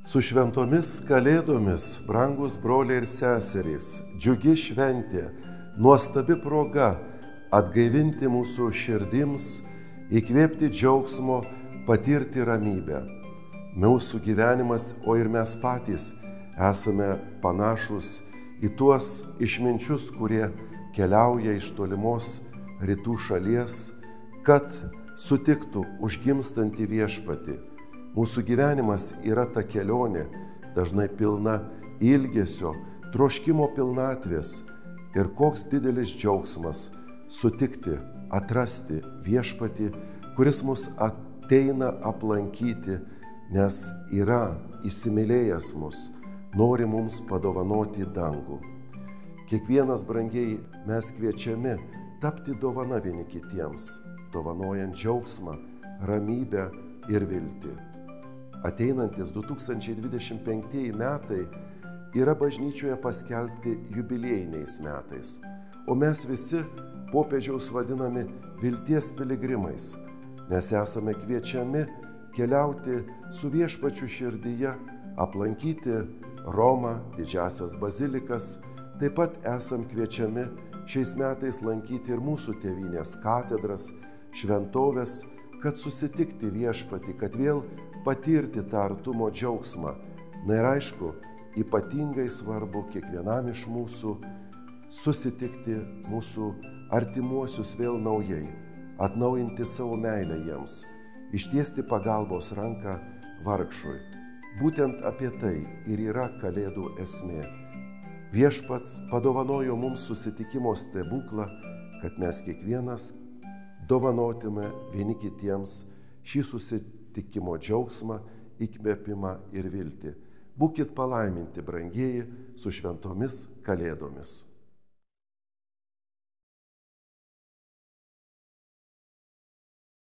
Su šventomis kalėdomis, brangus broliai ir seserys, džiugi šventė, nuostabi proga atgaivinti mūsų širdims, įkvėpti džiaugsmo, patirti ramybę. Mūsų gyvenimas, o ir mes patys esame panašus į tuos išminčius, kurie keliauja iš tolimos rytų šalies, kad sutiktų užgimstantį viešpatį. Mūsų gyvenimas yra ta kelionė, dažnai pilna ilgesio, troškimo pilnatvės ir koks didelis džiaugsmas sutikti, atrasti viešpatį, kuris mus ateina aplankyti, nes yra įsimylėjęs mus, nori mums padovanoti dangų. Kiekvienas, brangiai, mes kviečiami tapti dovana vieni kitiems, dovanojant džiaugsmą, ramybę ir viltį. Ateinantis 2025 metai yra bažnyčioje paskelbti jubiliejiniais metais, o mes visi popiežiaus vadinami vilties piligrimais, nes esame kviečiami keliauti su viešpačiu širdyje, aplankyti Romą, didžiasias bazilikas, taip pat esam kviečiami šiais metais lankyti ir mūsų tėvynės katedras, šventoves, kad susitikti viešpatį, kad vėl patirti tą artumo džiaugsmą. Na ir aišku, ypatingai svarbu kiekvienam iš mūsų susitikti mūsų artimuosius vėl naujai, atnaujinti savo meilę jiems, ištiesti pagalbos ranką vargšui. Būtent apie tai ir yra Kalėdų esmė. Viešpats padovanojo mums susitikimo stebuklą, kad mes kiekvienas dovanotume vieni kitiems šį susitikimo džiaugsmą, įkvėpimą ir viltį. Būkit palaiminti, brangieji, su šventomis Kalėdomis.